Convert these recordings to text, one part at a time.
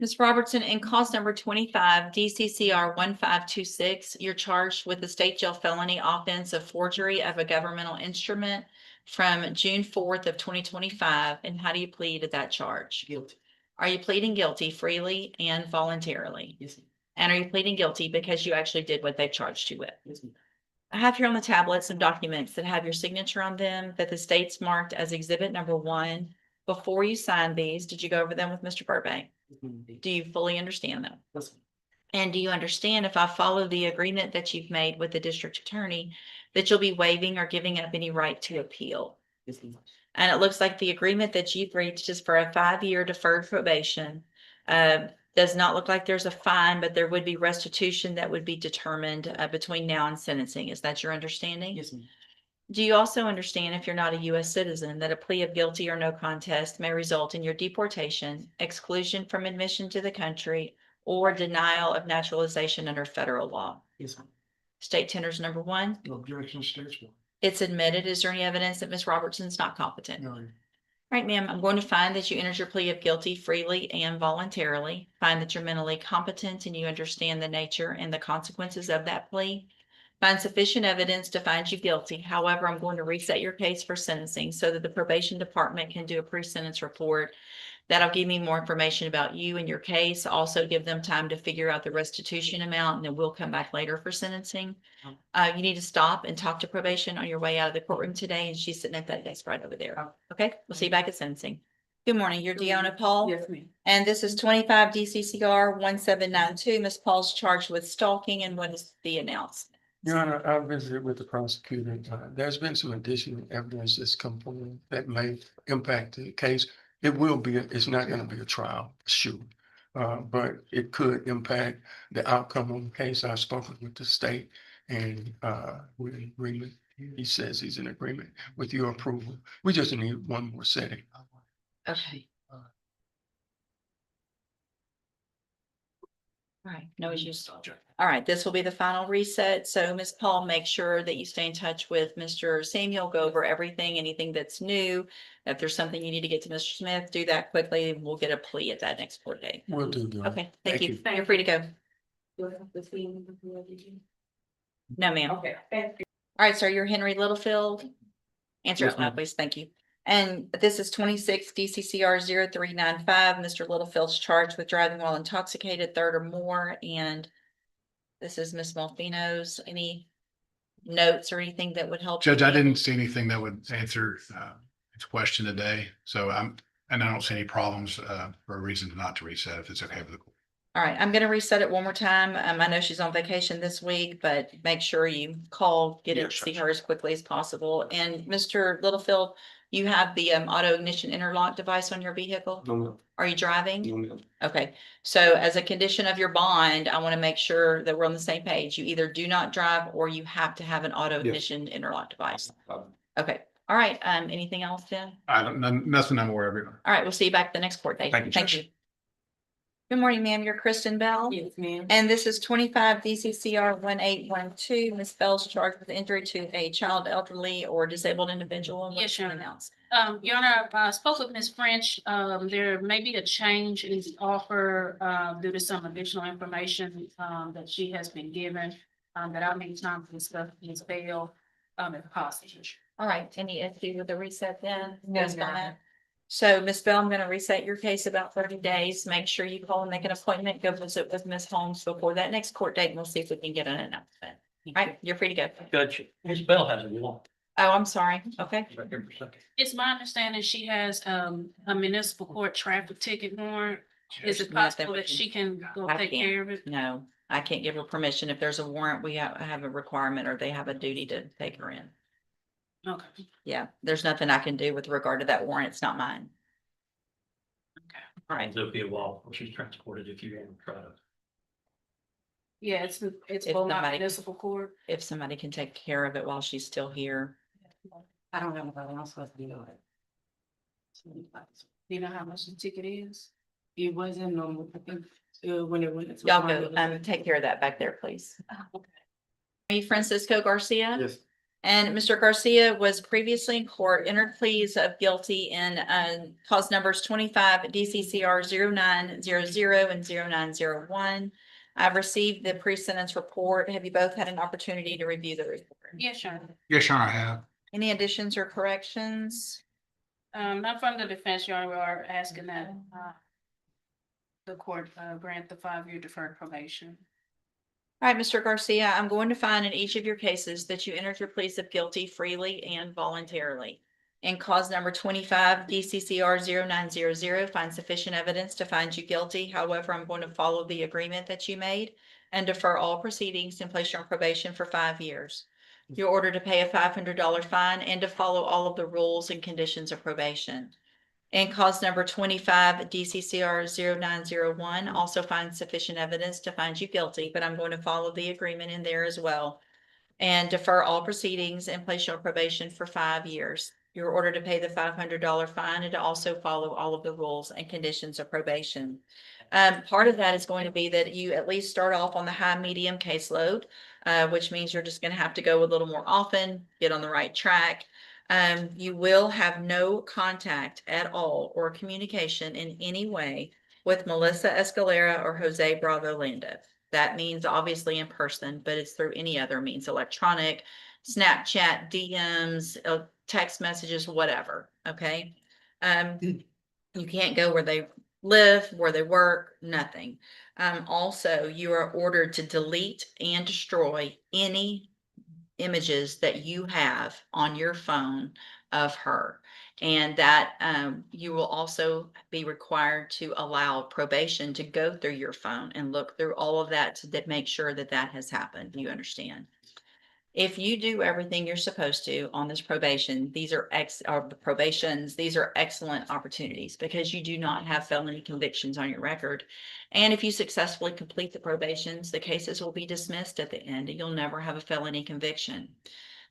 Ms. Robertson, in cause number 25, DCCR 1526, you're charged with the state jail felony offense of forgery of a governmental instrument from June 4th of 2025. And how do you plead to that charge? Guilty. Are you pleading guilty freely and voluntarily? Yes, ma'am. And are you pleading guilty because you actually did what they charged you with? Yes, ma'am. I have here on the tablet some documents that have your signature on them that the state's marked as exhibit number 1. Before you sign these, did you go over them with Mr. Burbank? Yes, ma'am. Do you fully understand them? Yes, ma'am. And do you understand, if I follow the agreement that you've made with the district attorney, that you'll be waiving or giving up any right to appeal? Yes, ma'am. And it looks like the agreement that you've reached is for a 5-year deferred probation. Does not look like there's a fine, but there would be restitution that would be determined between now and sentencing. Is that your understanding? Yes, ma'am. Do you also understand, if you're not a U.S. citizen, that a plea of guilty or no contest may result in your deportation, exclusion from admission to the country, or denial of naturalization under federal law? Yes, ma'am. State tenders number 1. No objection, states one. It's admitted. Is there any evidence that Ms. Robertson's not competent? No. Right, ma'am, I'm going to find that you entered your plea of guilty freely and voluntarily. Find that you're mentally competent and you understand the nature and the consequences of that plea. Find sufficient evidence to find you guilty. However, I'm going to reset your case for sentencing so that the probation department can do a pre-sentence report. That'll give me more information about you and your case. Also give them time to figure out the restitution amount, and then we'll come back later for sentencing. You need to stop and talk to probation on your way out of the courtroom today, and she's sitting at that desk right over there. Okay, we'll see you back at sentencing. Good morning, you're Deanna Paul? Yes, ma'am. And this is 25 DCCR 1792. Ms. Paul's charged with stalking, and what is the announcement? Your Honor, I visited with the prosecutor. There's been some additional evidence that's come forward that may impact the case. It will be, it's not gonna be a trial, sure. But it could impact the outcome of the case. I've spoken with the state and we're in agreement. He says he's in agreement with your approval. We just need one more setting. Okay. All right, no issues. All right, this will be the final reset. So Ms. Paul, make sure that you stay in touch with Mr. Samuel, go over everything, anything that's new. If there's something you need to get to Mr. Smith, do that quickly, and we'll get a plea at that next court date. We'll do. Your Honor. Okay, thank Thank you. you. You're free to go. No, ma'am. Okay, thank you. All right, sir, you're Henry Littlefield. Answer Yes, out loud, ma'am. please. Thank you. And this is 26 DCCR 0395. Mr. Littlefield's charged with driving while intoxicated, 3rd or more. And this is Ms. Malfino's. Any notes or anything that would help? Judge, you? I didn't see anything that would answer its question today, so I don't see any problems for a reason not to reset if it's okay with the court. All right, I'm gonna reset it one more time. I know she's on vacation this week, but make sure you call, get it, Yes, see sure. her as quickly as possible. And Mr. Littlefield, you have the auto ignition interlock device on your vehicle? No, ma'am. Are you driving? No, ma'am. Okay, so as a condition of your bond, I want to make sure that we're on the same page. You either do not drive or you have to have an auto Yes. ignition interlock device. Uh, Okay, all right, anything else then? Nothing I'm aware of. Your Honor. All right, we'll see you back at the next court date. Thank you, Thank Judge. you. Good morning, ma'am. You're Kristen Bell? Yes, ma'am. And this is 25 DCCR 1812. Ms. Bell's charged with injury to a child, elderly, or disabled individual. And what Yes, should Your Honor. announce? Your Honor, I spoke with Ms. French. There may be a change in the offer, due to some additional information, that she has been given, that I'll make time to discuss with Ms. Bell, if possible. All right, any issue with the reset then? No, Yes, Your on that? Honor. So Ms. Bell, I'm gonna reset your case about 30 days. Make sure you call and make an appointment. Go visit with Ms. Holmes before that next court date, and we'll see if we can get an announcement. All right, you're free to go. Judge, Ms. Bell has a warrant. Oh, I'm sorry. Okay. Right here for a second. It's my understanding she has, a municipal court traffic ticket warrant. Is it possible that she can go I take can't. care of it? No, I can't give her permission. If there's a warrant, we have a requirement, or they have a duty to take her in. Okay. Yeah, there's nothing I can do with regard to that warrant. It's not mine. All right. It'll be a while before she's transported if you want to try to. Yeah, it's If Beaumont somebody- Municipal Court. If somebody can take care of it while she's still here. I don't have nobody else supposed to be on it. Do you know how much the ticket is? It wasn't normal, I think, when it went. Y'all go, take care of that back there, please. Are you Francisco Garcia? Yes. And Mr. Garcia was previously in court, entered pleas of guilty in cause numbers 25 DCCR 0900 and 0901. I've received the pre-sentence report. Have you both had an opportunity to review the report? Yes, Your Honor. Yes, Your Honor, I have. Any additions or corrections? Not from the defense, Your Honor, we are asking that, the court, grant the 5-year deferred probation. All right, Mr. Garcia, I'm going to find in each of your cases that you entered your pleas of guilty freely and voluntarily. In cause number 25 DCCR 0900, find sufficient evidence to find you guilty. However, I'm going to follow the agreement that you made and defer all proceedings and place you on probation for 5 years. You're ordered to pay a $500 fine and to follow all of the rules and conditions of probation. In cause number 25 DCCR 0901, also find sufficient evidence to find you guilty, but I'm going to follow the agreement in there as well. And defer all proceedings and place you on probation for 5 years. You're ordered to pay the $500 fine and to also follow all of the rules and conditions of probation. Part of that is going to be that you at least start off on the high medium caseload, which means you're just going to have to go a little more often, get on the right track. You will have no contact at all or communication in any way with Melissa Escalera or Jose Bravo Landa. That means obviously in person, but it's through any other means, electronic, Snapchat, DMs, text messages, whatever, okay? You can't go where they live, where they work, nothing. Also, you are ordered to delete and destroy any images that you have on your phone of her. And that you will also be required to allow probation to go through your phone and look through all of that to make sure that that has happened. You understand? If you do everything you're supposed to on this probation, these are probations, these are excellent opportunities because you do not have felony convictions on your record. And if you successfully complete the probations, the cases will be dismissed at the end and you'll never have a felony conviction.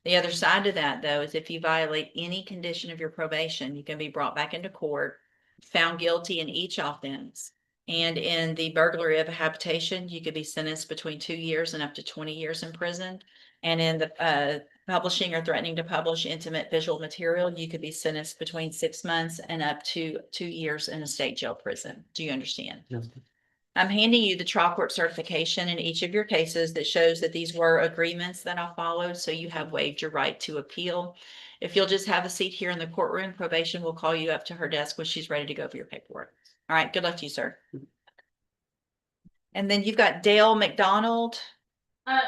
The other side to that, though, is if you violate any condition of your probation, you can be brought back into court, found guilty in each offense. And in the burglary of a habitation, you could be sentenced between 2 years and up to 20 years in prison. And in the publishing or threatening to publish intimate visual material, you could be sentenced between 6 months and up to 2 years in a state jail prison. Do you understand? Yes. I'm handing you the trial court certification in each of your cases that shows that these were agreements that I followed, so you have waived your right to appeal. If you'll just have a seat here in the courtroom, probation will call you up to her desk when she's ready to go for your paperwork. All right, good luck to you, sir. And then you've got Dale McDonald.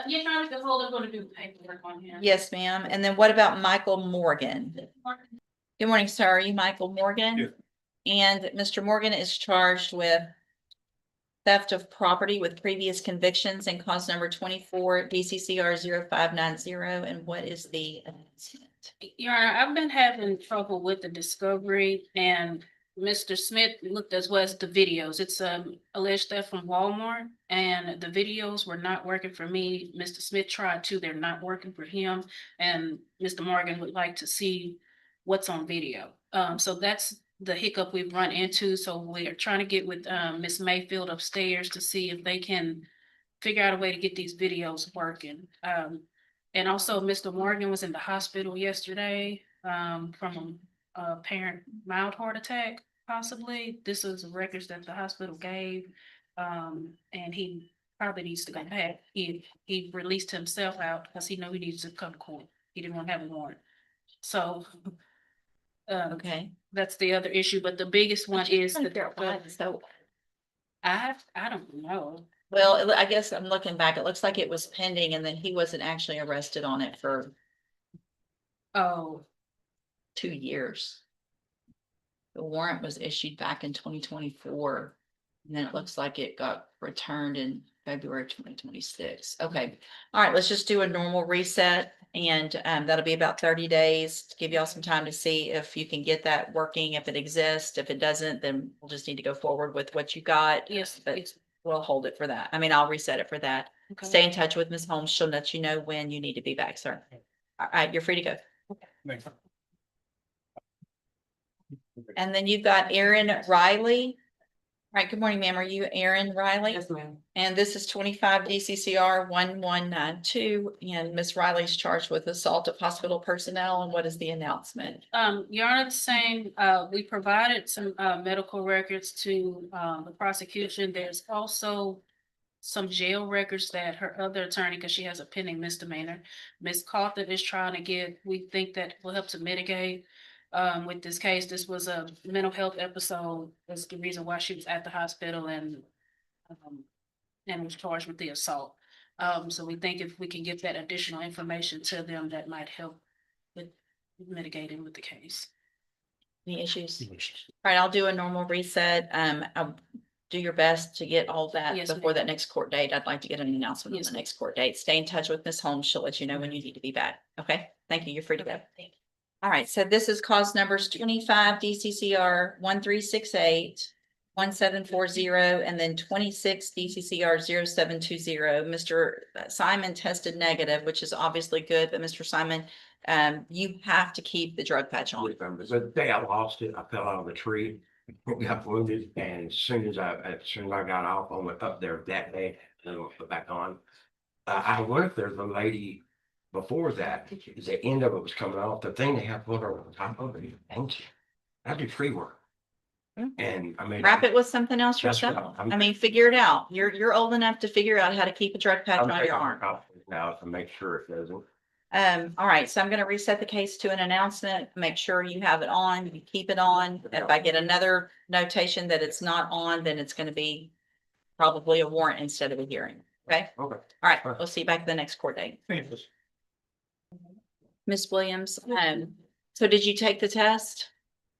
Yes, Your Honor, the holder going to do paperwork on him. Yes, ma'am. And then what about Michael Morgan? Good morning, sir. Are you Michael Morgan? Yes. And Mr. Morgan is charged with theft of property with previous convictions and cause number 24 DCCR 0590. And what is the announcement? Your Honor, I've been having trouble with the discovery and Mr. Smith looked as well as the videos. It's alleged theft from Walmart and the videos were not working for me. Mr. Smith tried to, they're not working for him. And Mr. Morgan would like to see what's on video. So that's the hiccup we've run into. So we're trying to get with Miss Mayfield upstairs to see if they can figure out a way to get these videos working. And also Mr. Morgan was in the hospital yesterday from a apparent mild heart attack, possibly. This is records that the hospital gave. And he probably needs to go back. He released himself out because he knew he needs to come to court. He didn't want to have a warrant. So Okay. that's the other issue, but the biggest one is So, I don't know. well, I guess I'm looking back. It looks like it was pending and then he wasn't actually arrested on it for Oh, 2 years. The warrant was issued back in 2024. And then it looks like it got returned in February 2026. Okay. All right, let's just do a normal reset. And that'll be about 30 days to give y'all some time to see if you can get that working, if it exists. If it doesn't, then we'll just need to go forward with what you got. yes, But yes. we'll hold it for that. I mean, I'll reset it for that. Okay. Stay in touch with Ms. Holmes. She'll let you know when you need to be back, sir. All right, you're free to go. Thanks. And then you've got Aaron Riley. right, good morning, ma'am. Are you Erin Riley? Yes, ma'am. And this is 25 DCCR 1192, and Ms. Riley's charged with assault of hospital personnel. And what is the announcement? Your Honor, the same, we provided some, medical records to, the prosecution. There's also some jail records that her other attorney, because she has a pending misdemeanor, Ms. Cawthon is trying to get. We think that will help to mitigate, with this case. This was a mental health episode. That's the reason why she was at the hospital and was charged with the assault. So we think if we can get that additional information to them, that might help with mitigating with the case. Any issues? All right, I'll do a normal reset. I'll do your best to get all that Yes, before ma'am. that next court date. I'd like to get an announcement on Yes, the ma'am. next court date. Stay in touch with Ms. Holmes. She'll let you know when you need to be back. Okay, thank you. You're free to go. All right, so this is cause numbers 25 DCCR 1368, 1740, and then 26 DCCR 0720. Mr. Simon tested negative, which is obviously good, but Mr. Simon, you have to keep the drug patch on. The day I lost it, I fell out of a tree, got wounded, and as soon as I got off, I went up there that day, and then put back on. I wonder if there's a lady before that, the end of it was coming off, the thing they have put over the top of it, ancient. I do tree work. And I mean. Wrap it with something else That's what yourself. I'm- I mean, figure it out. You're old enough to figure out how to keep a drug patch I'm on taking your arm. precautions now to make sure it doesn't. All right, so I'm gonna reset the case to an announcement. Make sure you have it on, you keep it on. If I get another notation that it's not on, then it's gonna be probably a warrant instead of a hearing. Okay? Okay. All right, we'll see you back at the next court date. Ms. Williams, so did you take the test?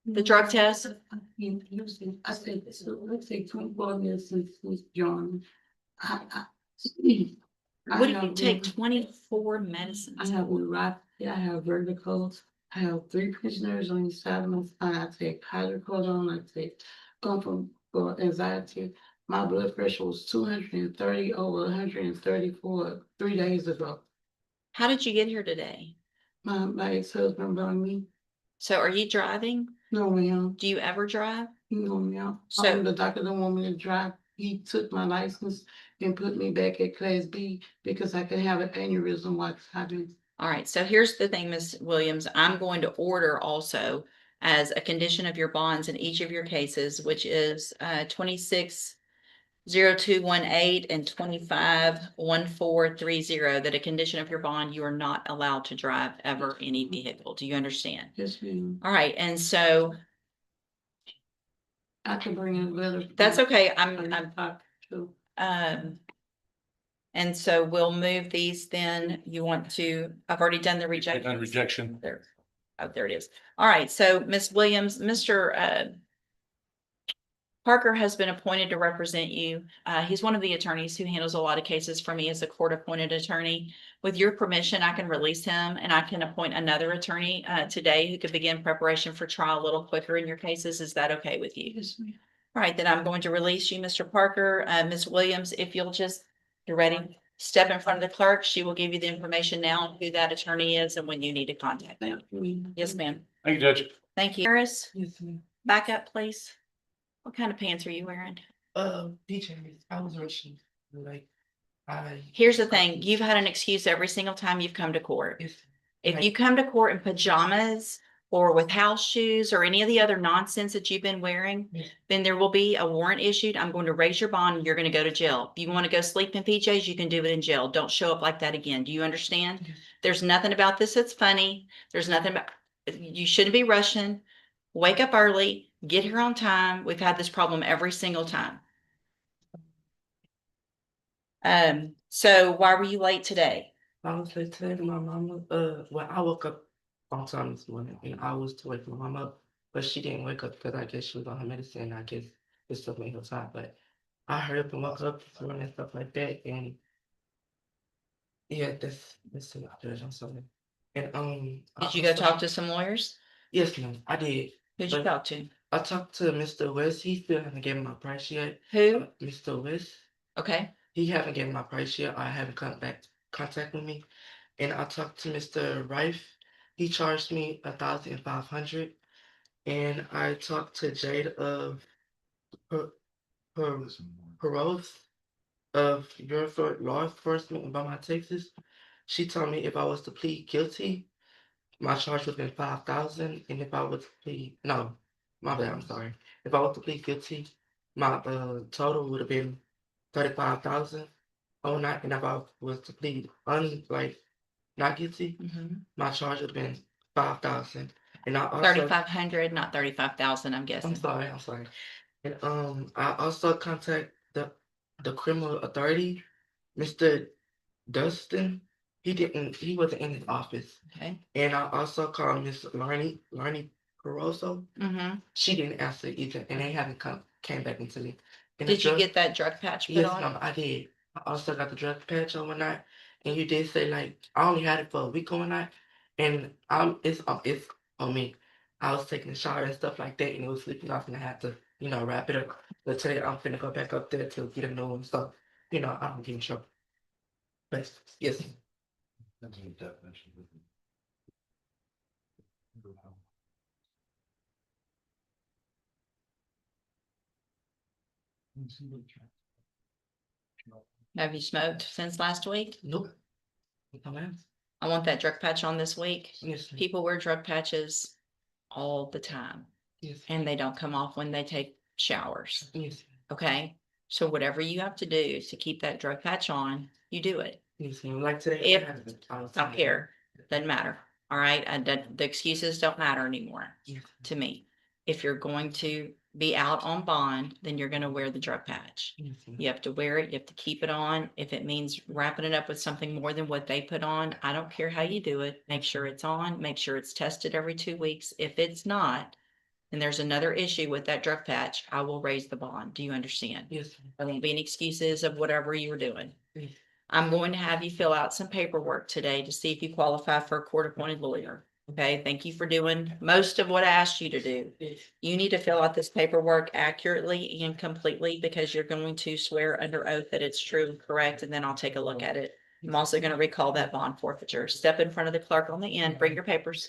The drug test? I said, so let's say 24 years since John. I What do you have take? been- 24 I medicines? have neuropathy, I have vertigo, I have 3 prisoners on each side of my spine, I take hydrocodone, I take for anxiety. My blood pressure was 230 over 134 3 days ago. How did you get here today? My ex-husband brought me, So are you driving? no, ma'am, Do you ever drive? no, ma'am. So- The doctor don't want me to drive. He took my license and put me back at class B because I could have an aneurysm while driving. All right, so here's the thing, Ms. Williams, I'm going to order also as a condition of your bonds in each of your cases, which is 260218 and 251430, that a condition of your bond, you are not allowed to drive ever any vehicle. Do you understand? Yes, ma'am. All right, and so I can bring in a letter. that's okay. Too. And so we'll move these then. You want to, I've already done the rejection. Rejection. There. Oh, there it is. All right, so Ms. Williams, Mr. Parker has been appointed to represent you. He's one of the attorneys who handles a lot of cases for me as a court-appointed attorney. With your permission, I can release him and I can appoint another attorney today who could begin preparation for trial a little quicker in your cases. Is that okay with you? Yes, ma'am. All right, then I'm going to release you, Mr. Parker. Ms. Williams, if you'll just, you're ready, step in front of the clerk. She will give you the information now on who that attorney is and when you need to contact them. Thank you. Yes, ma'am. Thank you, Judge. Thank you. Harris, Yes, ma'am. back up, please. What kind of pants are you wearing? DJs, I was rushing, like, Here's the thing, you've had an excuse every single time you've come to court. If you come to court in pajamas or with house shoes or any of the other nonsense that you've been wearing, Yes. then there will be a warrant issued. I'm going to raise your bond and you're going to go to jail. If you want to go sleep in PJs, you can do it in jail. Don't show up like that again. Do you understand? Yes. There's nothing about this that's funny. There's nothing about, you shouldn't be rushing. Wake up early, get here on time. We've had this problem every single time. So why were you late today? I was late today to my mama. Well, I woke up on time this morning and I was to wake my mom up, but she didn't wake up because I guess she was on her medicine. I guess it still made her tired, but I hurried up and woke up this morning and stuff like that. And yeah, that's it, Judge. I'm sorry. And Did you go talk to some lawyers? Yes, ma'am. I did. Who'd you But- talk to? I talked to Mr. West. He still haven't given my price yet. Who? Mr. West. Okay, He haven't given my price yet. I haven't come back contact with me. And I talked to Mr. Rife. He charged me 1,500. And I talked to Jade of per parole of law enforcement in Beaumont, Texas. She told me if I was to plead guilty, my charge would have been 5,000, and if I was to plead, no, my bad, I'm sorry. If I was to plead guilty, my total would have been 35,000. Oh, not, and if I was to plead not guilty, my charge would have been 5,000. And I also 3,500, not 35,000, I'm guessing. I'm sorry. And I also contact the criminal authority, Mr. Dustin. He wasn't in his office. Okay. And I also called Miss Larnie Caroso. Mm-hmm. She didn't answer either, and they haven't came back into me. And Did you get that drug patch put Yes, on? ma'am, I did. I also got the drug patch overnight, and you did say like I only had it for a week overnight, and it's on me. I was taking a shower and stuff like that, and it was sleeping off, and I had to wrap it up. But today I'm finna go back up there to get a new one, so I don't get in trouble. But yes. Have you smoked since last week? Nope. No, ma'am. I want that drug patch on this week. Yes, ma'am. People wear drug patches all the time Yes. and they don't come off when they take showers. Yes. Okay. So whatever you have to do to keep that drug patch on, you do it. Yes, ma'am. Like today, If- I was Don't care. Doesn't matter. All right. The excuses don't matter anymore Yes, to me. If you're going to be out on bond, then you're going to wear the drug patch. yes, ma'am. You have to wear it. You have to keep it on. If it means wrapping it up with something more than what they put on, I don't care how you do it. Make sure it's on, make sure it's tested every 2 weeks. If it's not, and there's another issue with that drug patch, I will raise the bond. Do you understand? Yes, ma'am. There won't be any excuses of whatever you were doing. Yes. I'm going to have you fill out some paperwork today to see if you qualify for a court-appointed lawyer. Okay, thank you for doing most of what I asked you to do. Yes. You need to fill out this paperwork accurately and completely because you're going to swear under oath that it's true and correct, and then I'll take a look at it. I'm also going to recall that bond forfeiture. Step in front of the clerk on the end, bring your papers.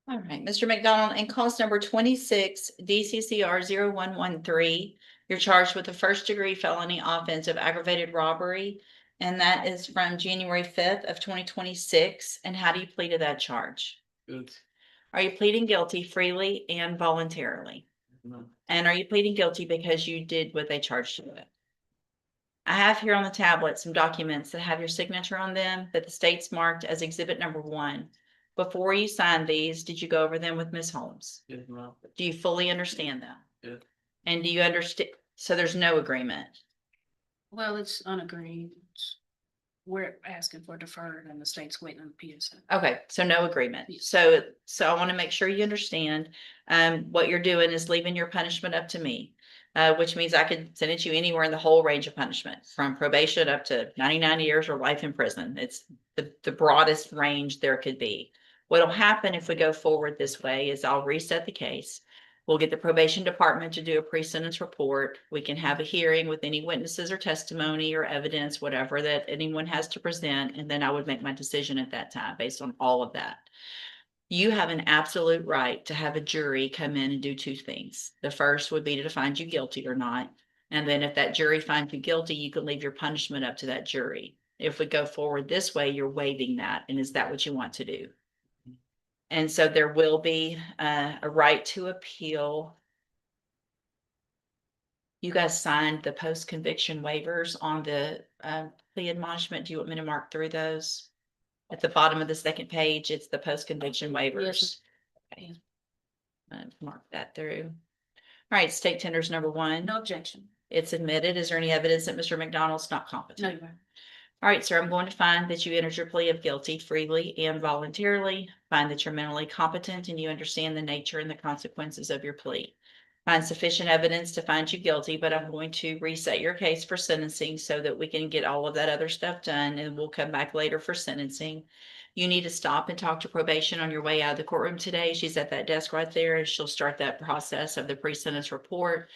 All right, Mr. McDonald, in cause number 26, DCCR 0113, you're charged with a first-degree felony offense of aggravated robbery, and that is from January 5th of 2026. And how do you plead to that charge? Good. Are you pleading guilty freely and voluntarily? No. And are you pleading guilty because you did what they charged you with? I have here on the tablet some documents that have your signature on them that the state's marked as exhibit number 1. Before you signed these, did you go over them with Ms. Holmes? Yes, ma'am. Do you fully understand them? Yeah. And do you understand? So there's no agreement. Well, it's unagreed. We're asking for deferred and the state's waiting on the PSA. Okay, so no agreement. Yes. So I want to make sure you understand, what you're doing is leaving your punishment up to me. Which means I could sentence you anywhere in the whole range of punishment, from probation up to 99 years or life in prison. It's the broadest range there could be. What'll happen if we go forward this way is I'll reset the case. We'll get the probation department to do a pre-sentence report. We can have a hearing with any witnesses or testimony or evidence, whatever that anyone has to present, and then I would make my decision at that time based on all of that. You have an absolute right to have a jury come in and do 2 things. The first would be to find you guilty or not. And then if that jury finds you guilty, you can leave your punishment up to that jury. If we go forward this way, you're waiving that. And is that what you want to do? And so there will be a right to appeal. You guys signed the post-conviction waivers on the plea admonishment. Do you want me to mark through those? At the bottom of the second page, it's the post-conviction waivers. Yes. Okay. Mark that through. All right, state tenders number 1. No objection. It's admitted. Is there any evidence that Mr. McDonald's not No, competent? you are. All right, sir, I'm going to find that you entered your plea of guilty freely and voluntarily. Find that you're mentally competent and you understand the nature and the consequences of your plea. Find sufficient evidence to find you guilty, but I'm going to reset your case for sentencing so that we can get all of that other stuff done, and we'll come back later for sentencing. You need to stop and talk to probation on your way out of the courtroom today. She's at that desk right there, and she'll start that process of the pre-sentence report.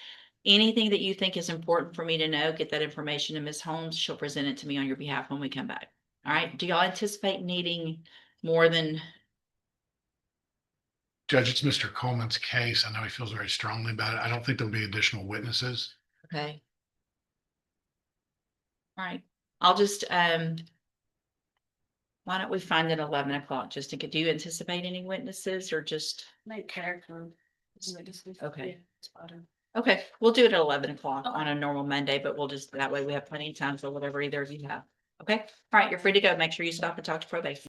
Anything that you think is important for me to know, get that information to Ms. Holmes. She'll present it to me on your behalf when we come back. All right. Do y'all anticipate needing more than? Judge, it's Mr. Coleman's case. I know he feels very strongly about it. I don't think there'll be additional witnesses. Okay. All right, I'll just, why don't we find it 11 o'clock, just to get, do you anticipate any witnesses or just, Make character. Okay. Yeah, it's better. okay, we'll do it at 11 o'clock on a normal Monday, but we'll just, that way we have plenty of time for whatever either of you have. Okay, all right, you're free to go. Make sure you stop and talk to probation.